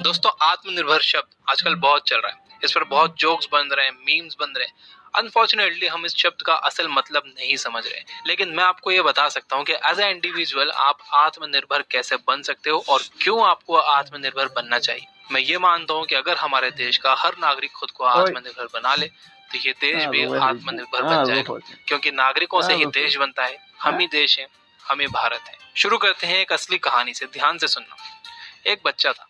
दोस्तों, आत्मनिर्भर शब्द आजकल बहुत चल रहा है। इस पर बहुत जोक्स बन रहे हैं, मीम्स बन रहे हैं। अनफॉर्चुनेटली हम इस शब्द का असल मतलब नहीं समझ रहे, लेकिन मैं आपको ये बता सकता हूँ कि एज ए इंडिविजुअल आप आत्मनिर्भर कैसे बन सकते हो और क्यों आपको आत्मनिर्भर बनना चाहिए। मैं ये मानता हूँ कि अगर हमारे देश का हर नागरिक खुद को Oi, आत्मनिर्भर बना ले तो ये देश भी algo é ridículo. आत्मनिर्भर बन Algo जाएगा, forte. क्योंकि नागरिकों से ही Algo देश forte. बनता है। हम ही देश है, हम ही भारत है। शुरू करते हैं एक असली कहानी से, ध्यान से सुनना। एक बच्चा था,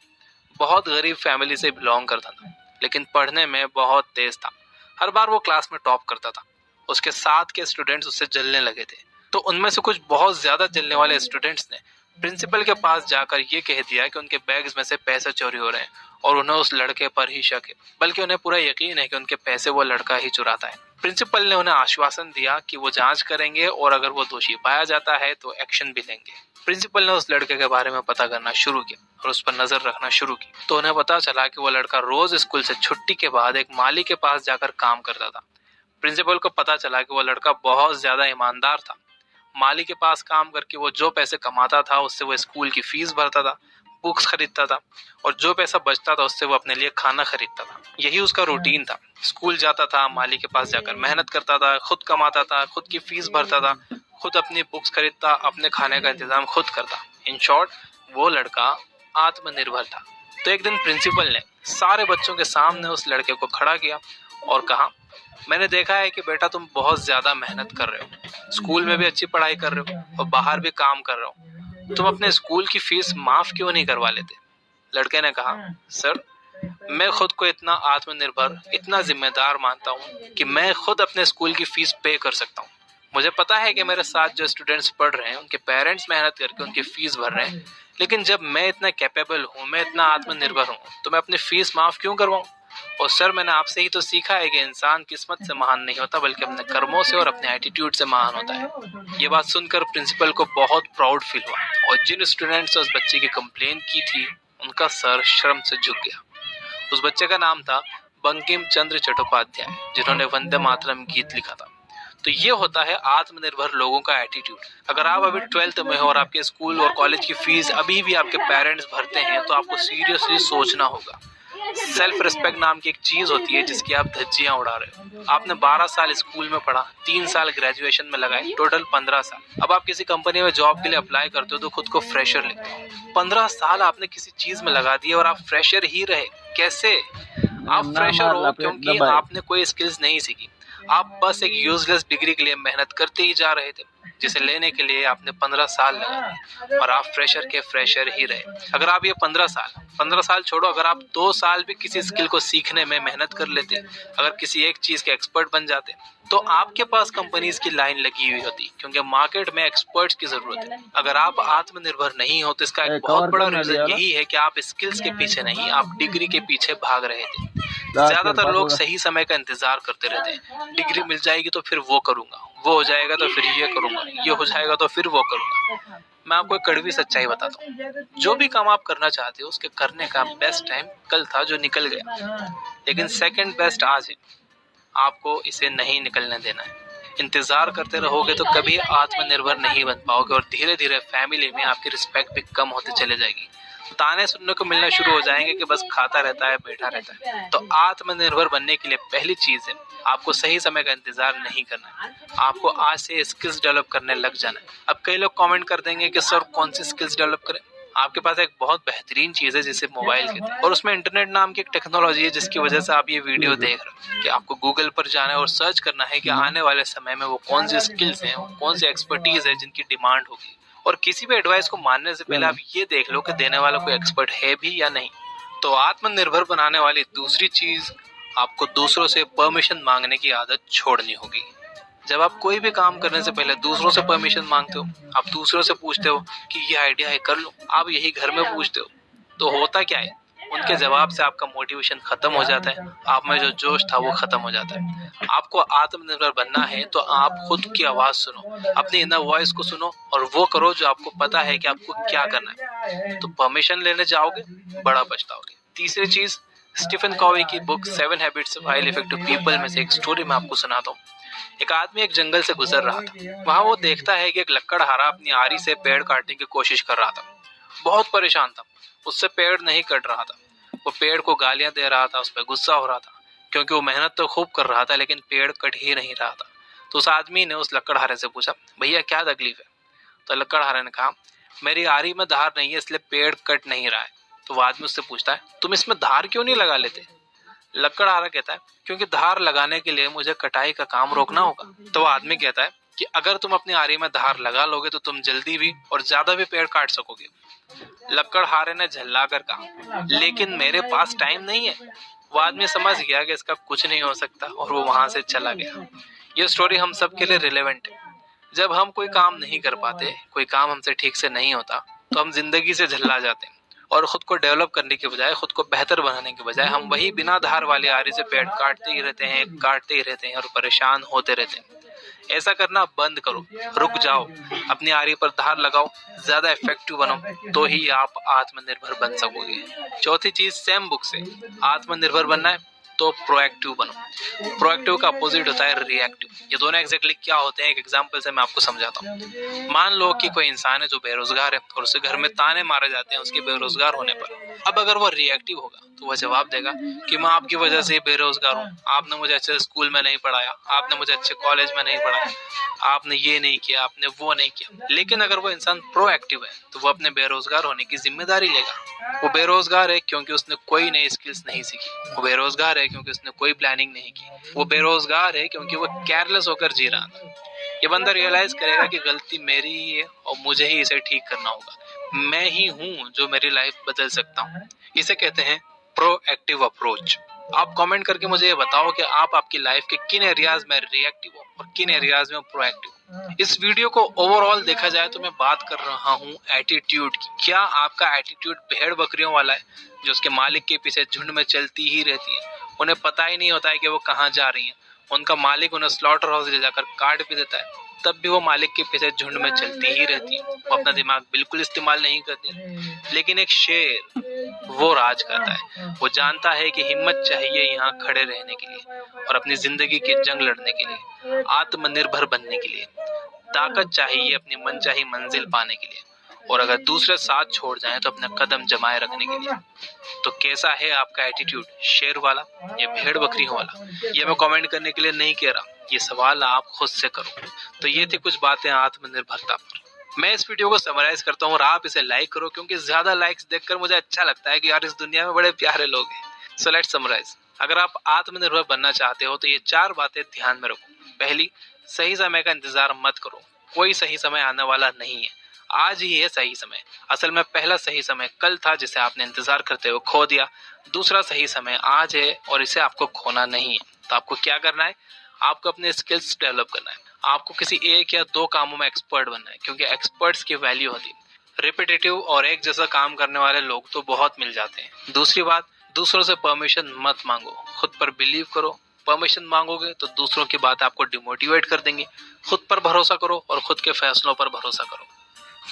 बहुत गरीब फैमिली से बिलोंग करता था, लेकिन पढ़ने में बहुत तेज था। हर बार वो क्लास में टॉप करता था। उसके साथ के स्टूडेंट्स उससे जलने लगे थे। तो उनमें से कुछ बहुत ज्यादा जलने वाले स्टूडेंट्स ने प्रिंसिपल के पास जाकर ये कह दिया कि उनके बैग्स में से पैसे चोरी हो रहे हैं और उन्हें उस लड़के पर ही शक है, बल्कि उन्हें पूरा यकीन है कि उनके पैसे वो लड़का ही चुराता है। प्रिंसिपल ने उन्हें आश्वासन दिया कि वो जांच करेंगे और अगर वो दोषी पाया जाता है तो एक्शन भी लेंगे। प्रिंसिपल ने उस लड़के के बारे में पता करना शुरू किया और उस पर नजर रखना शुरू की, तो उन्हें पता चला कि वो लड़का रोज स्कूल से छुट्टी के बाद एक माली के पास जाकर काम करता था। प्रिंसिपल को पता चला कि वो लड़का बहुत ज्यादा ईमानदार था। माली के पास काम करके वो जो पैसे कमाता था उससे वो स्कूल की फीस भरता था, बुक्स खरीदता था और जो पैसा बचता था उससे वो अपने लिए खाना खरीदता था। यही उसका रूटीन था। स्कूल जाता था, माली के पास जाकर मेहनत करता था, खुद कमाता था, खुद की फीस भरता था, खुद अपनी बुक्स खरीदता, अपने खाने का इंतजाम खुद करता। इन शॉर्ट, वो लड़का आत्मनिर्भर था। तो एक दिन प्रिंसिपल ने सारे बच्चों के सामने उस लड़के को खड़ा किया और कहा, मैंने देखा है कि बेटा तुम बहुत ज्यादा मेहनत कर रहे हो, स्कूल में भी अच्छी पढ़ाई कर रहे हो और बाहर भी काम कर रहे हो। तुम अपने स्कूल की फीस माफ क्यों नहीं करवा लेते? लड़के ने कहा, सर, मैं खुद को इतना आत्मनिर्भर, इतना जिम्मेदार मानता हूँ कि मैं खुद अपने स्कूल की फीस पे कर सकता हूँ। मुझे पता है कि मेरे साथ जो स्टूडेंट्स पढ़ रहे हैं उनके पेरेंट्स मेहनत करके उनकी फीस भर रहे हैं, लेकिन जब मैं इतना कैपेबल हूँ, मैं इतना आत्मनिर्भर हूँ, तो मैं अपनी फीस माफ क्यों करवाऊँ? और सर, मैंने आपसे ही तो सीखा है कि इंसान किस्मत से महान नहीं होता बल्कि अपने कर्मों से और अपने एटीट्यूड से महान होता है। ये बात सुनकर प्रिंसिपल को बहुत प्राउड फील हुआ और जिन स्टूडेंट्स ने उस बच्चे की कंप्लेन की थी उनका सर शर्म से झुक गया। उस बच्चे का नाम था बंकिम चंद्र चट्टोपाध्याय, जिन्होंने वंदे मातरम गीत लिखा था। तो ये होता है आत्मनिर्भर लोगों का एटीट्यूड। अगर आप अभी 12th में हो और आपके स्कूल और कॉलेज की फीस अभी भी आपके पेरेंट्स भरते हैं तो आपको सीरियसली सोचना होगा। सेल्फ रिस्पेक्ट नाम की एक चीज होती है जिसकी आप धज्जियां उड़ा रहे हो। आपने 12 साल स्कूल में पढ़ा, 3 साल ग्रेजुएशन में लगाए, टोटल 15 साल। अब आप किसी कंपनी में जॉब के लिए अप्लाई करते हो तो खुद को फ्रेशर लिखते हो। 15 साल आपने किसी चीज में लगा दिए और आप फ्रेशर ही रहे। कैसे? आप Na फ्रेशर हो malapit क्योंकि na bay. आपने कोई स्किल्स नहीं सीखी। आप बस एक यूजलेस डिग्री के लिए मेहनत करते ही जा रहे थे, जिसे लेने के लिए आपने 15 साल लगा दिए और आप फ्रेशर के फ्रेशर ही रहे। अगर आप ये 15 साल छोड़ो, अगर आप 2 साल भी किसी स्किल को सीखने में मेहनत कर लेते, अगर किसी एक चीज के एक्सपर्ट बन जाते, तो आपके पास कंपनीज की लाइन लगी हुई होती, क्योंकि मार्केट में एक्सपर्ट्स की जरूरत है। अगर आप आत्मनिर्भर नहीं हो तो इसका एक बहुत Cover बड़ा कर ना रीजन लिया ना. यही है कि आप स्किल्स के पीछे नहीं, आप डिग्री के पीछे भाग रहे थे। Last year ज्यादातर pass लोग होगा. सही समय का इंतजार करते रहते हैं। डिग्री मिल जाएगी तो फिर वो करूंगा, वो हो जाएगा तो फिर ये करूंगा, ये हो जाएगा तो फिर वो करूंगा। मैं आपको एक कड़वी सच्चाई बताता हूँ, जो भी काम आप करना चाहते हो उसके करने का बेस्ट टाइम कल था जो निकल गया, लेकिन सेकंड बेस्ट आज है। आपको इसे नहीं निकलने देना है। इंतजार करते रहोगे तो कभी आत्मनिर्भर नहीं बन पाओगे और धीरे धीरे फैमिली में आपकी रिस्पेक्ट भी कम होती चले जाएगी। ताने सुनने को मिलना शुरू हो जाएंगे कि बस खाता रहता है, बैठा रहता है। तो आत्मनिर्भर बनने के लिए पहली चीज है, आपको सही समय का इंतजार नहीं करना है। आपको आज से स्किल्स डेवलप करने लग जाना है। अब कई लोग कमेंट कर देंगे कि सर कौन सी स्किल्स डेवलप करें? आपके पास एक बहुत बेहतरीन चीज है जिसे मोबाइल कहते हैं, और उसमें इंटरनेट नाम की एक टेक्नोलॉजी है जिसकी वजह से आप ये वीडियो देख रहे हैं। कि आपको गूगल पर जाना है और सर्च करना है कि आने वाले समय में वो कौन सी स्किल्स हैं, कौन सी एक्सपर्टीज है जिनकी डिमांड होगी। और किसी भी एडवाइस को मानने से पहले आप ये देख लो कि देने वाला कोई एक्सपर्ट है भी या नहीं। तो आत्मनिर्भर बनाने वाली दूसरी चीज, आपको दूसरों से परमिशन मांगने की आदत छोड़नी होगी। जब आप कोई भी काम करने से पहले दूसरों से परमिशन मांगते हो, आप दूसरों से पूछते हो कि ये आइडिया है, कर लो, आप यही घर में पूछते हो, तो होता क्या है? उनके जवाब से आपका मोटिवेशन खत्म हो जाता है, आप में जो जोश था वो खत्म हो जाता है। आपको आत्मनिर्भर बनना है तो आप खुद की आवाज सुनो, अपनी इनर वॉइस को सुनो और वो करो जो आपको पता है कि आपको क्या करना है। तो परमिशन लेने जाओगे, बड़ा पछताओगे। तीसरी चीज, स्टीफन कॉवी की book 7 habits of highly effective people में से एक स्टोरी मैं आपको सुनाता हूँ। एक आदमी एक जंगल से गुजर रहा था। वहां वो देखता है कि एक लकड़हारा अपनी आरी से पेड़ काटने की कोशिश कर रहा था। बहुत परेशान था, उससे पेड़ नहीं कट रहा था। वो पेड़ को गालियां दे रहा था, उस पर गुस्सा हो रहा था क्योंकि वो मेहनत तो खूब कर रहा था लेकिन पेड़ कट ही नहीं रहा था। तो उस आदमी ने उस लकड़हारे से पूछा, भैया क्या तकलीफ है? तो लकड़हारे ने कहा, मेरी आरी में धार नहीं है इसलिए पेड़ कट नहीं रहा है। तो वो आदमी उससे पूछता है, तुम इसमें धार क्यों नहीं लगा लेते? लकड़हारा कहता है, क्योंकि धार लगाने के लिए मुझे कटाई का काम रोकना होगा। तो वो आदमी कहता है कि अगर तुम अपनी आरी में धार लगा लोगे तो तुम जल्दी भी और ज्यादा भी पेड़ काट सकोगे। लकड़हारे ने झल्ला कर कहा, लेकिन मेरे पास टाइम नहीं है। वो आदमी समझ गया कि इसका कुछ नहीं हो सकता और वो वहां से चला गया। ये स्टोरी हम सब के लिए रिलेवेंट है। जब हम कोई काम नहीं कर पाते, कोई काम हमसे ठीक से नहीं होता, तो हम जिंदगी से झल्ला जाते हैं और खुद को डेवलप करने के बजाय, खुद को बेहतर बनाने के बजाय हम वही बिना धार वाली आरी से पेड़ काटते ही रहते हैं और परेशान होते रहते हैं। ऐसा करना बंद करो, रुक जाओ, अपनी आरी पर धार लगाओ, ज्यादा इफेक्टिव बनो, तो ही आप आत्मनिर्भर बन सकोगे। चौथी चीज सेम बुक से, आत्मनिर्भर बनना है तो प्रोएक्टिव बनो। प्रोएक्टिव का अपोजिट होता है रिएक्टिव। ये दोनों एग्जैक्टली क्या होते हैं, एक एग्जांपल से मैं आपको समझाता हूँ। मान लो कि कोई इंसान है जो बेरोजगार है और उसे घर में ताने मारे जाते हैं उसके बेरोजगार होने पर। अब अगर वो रिएक्टिव होगा तो वह जवाब देगा कि मैं आपकी वजह से बेरोजगार हूँ, आपने मुझे अच्छे स्कूल में नहीं पढ़ाया, आपने मुझे अच्छे कॉलेज में नहीं पढ़ाया, आपने ये नहीं किया, आपने वो नहीं किया। लेकिन अगर वो इंसान प्रोएक्टिव है तो वो अपने बेरोजगार होने की जिम्मेदारी लेगा। वो बेरोजगार है क्योंकि उसने कोई नई स्किल्स नहीं सीखी, वो बेरोजगार है क्योंकि उसने कोई प्लानिंग नहीं की, वो बेरोजगार है क्योंकि वो केयरलेस होकर जी रहा था। ये बंदा रियलाइज करेगा कि गलती मेरी ही है और मुझे ही इसे ठीक करना होगा। मैं ही हूँ जो मेरी लाइफ बदल सकता हूँ। इसे कहते हैं प्रोएक्टिव अप्रोच। आप कमेंट करके मुझे ये बताओ कि आप आपकी लाइफ के किन एरियाज में रिएक्टिव हो और किन एरियाज में प्रोएक्टिव। इस वीडियो को ओवरऑल देखा जाए तो मैं बात कर रहा हूँ एटीट्यूड की। क्या आपका एटीट्यूड भेड़ बकरियों वाला है जो उसके मालिक के पीछे झुंड में चलती ही रहती है, उन्हें पता ही नहीं होता है कि वो कहाँ जा रही है, उनका मालिक उन्हें स्लॉटर हाउस ले जाकर काट भी देता है, तब भी वो मालिक के पीछे झुंड में चलती ही रहती है, वो अपना दिमाग बिल्कुल इस्तेमाल नहीं करती। लेकिन एक शेर वो राज करता है, वो जानता है कि हिम्मत चाहिए यहाँ खड़े रहने के लिए और अपनी जिंदगी की जंग लड़ने के लिए, आत्मनिर्भर बनने के लिए। ताकत चाहिए अपनी मनचाही मंजिल पाने के लिए, और अगर दूसरे साथ छोड़ जाएं तो अपना कदम जमाए रखने के लिए। तो कैसा है आपका एटीट्यूड, शेर वाला या भेड़ बकरियों वाला? ये मैं कमेंट करने के लिए नहीं कह रहा, ये सवाल आप खुद से करो। तो ये थी कुछ बातें आत्मनिर्भरता पर। मैं इस वीडियो को समराइज करता हूँ और आप इसे लाइक करो, क्योंकि ज्यादा लाइक्स देखकर मुझे अच्छा लगता है कि यार इस दुनिया में बड़े प्यारे लोग हैं। So let's summarise. अगर आप आत्मनिर्भर बनना चाहते हो तो ये 4 बातें ध्यान में रखो। पहली, सही समय का इंतजार मत करो, कोई सही समय आने वाला नहीं है, आज ही है सही समय। असल में पहला सही समय कल था जिसे आपने इंतजार करते हुए खो दिया। दूसरा सही समय आज है और इसे आपको खोना नहीं है। तो आपको क्या करना है, आपको अपने स्किल्स डेवलप करना है, आपको किसी 1 या 2 कामों में एक्सपर्ट बनना है, क्योंकि एक्सपर्ट्स की वैल्यू होती है। रिपीटेटिव और एक जैसा काम करने वाले लोग तो बहुत मिल जाते हैं। दूसरी बात, दूसरों से परमिशन मत मांगो, खुद पर बिलीव करो। परमिशन मांगोगे तो दूसरों की बात आपको डिमोटिवेट कर देंगे। खुद पर भरोसा करो और खुद के फैसलों पर भरोसा करो।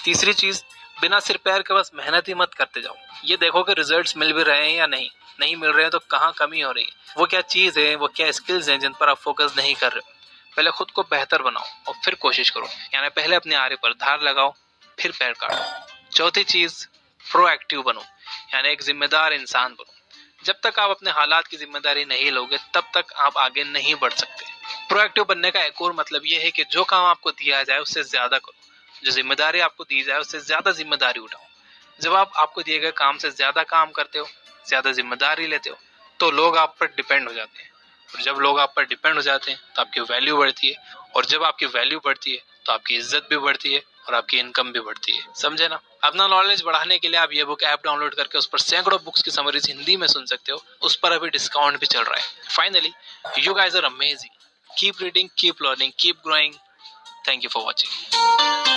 तीसरी चीज, बिना सिर पैर के बस मेहनत ही मत करते जाओ। ये देखो कि रिजल्ट्स मिल भी रहे हैं या नहीं, नहीं मिल रहे हैं तो कहाँ कमी हो रही है, वो क्या चीज है, वो क्या स्किल्स हैं जिन पर आप फोकस नहीं कर रहे हो। पहले खुद को बेहतर बनाओ और फिर कोशिश करो, यानी पहले अपने आरे पर धार लगाओ फिर पैर काटो। चौथी चीज, प्रोएक्टिव बनो, यानी एक जिम्मेदार इंसान बनो। जब तक आप अपने हालात की जिम्मेदारी नहीं लोगे तब तक आप आगे नहीं बढ़ सकते। प्रोएक्टिव बनने का एक और मतलब यह है कि जो काम आपको दिया जाए उससे ज्यादा करो, जो जिम्मेदारी आपको दी जाए उससे ज्यादा जिम्मेदारी उठाओ। जब आप आपको दिए गए काम से ज्यादा काम करते हो, ज्यादा जिम्मेदारी लेते हो, तो लोग आप पर डिपेंड हो जाते हैं, और जब लोग आप पर डिपेंड हो जाते हैं तो आपकी वैल्यू बढ़ती है, और जब आपकी वैल्यू बढ़ती है तो आपकी इज्जत भी बढ़ती है और आपकी इनकम भी बढ़ती है। समझे ना? अपना नॉलेज बढ़ाने के लिए आप ये बुक ऐप डाउनलोड करके उस पर सैकड़ों बुक्स की समरीज हिंदी में सुन सकते हो। उस पर अभी डिस्काउंट भी चल रहा है। Finally, you guys are amazing, keep reading, keep learning, keep growing. Thank you for watching.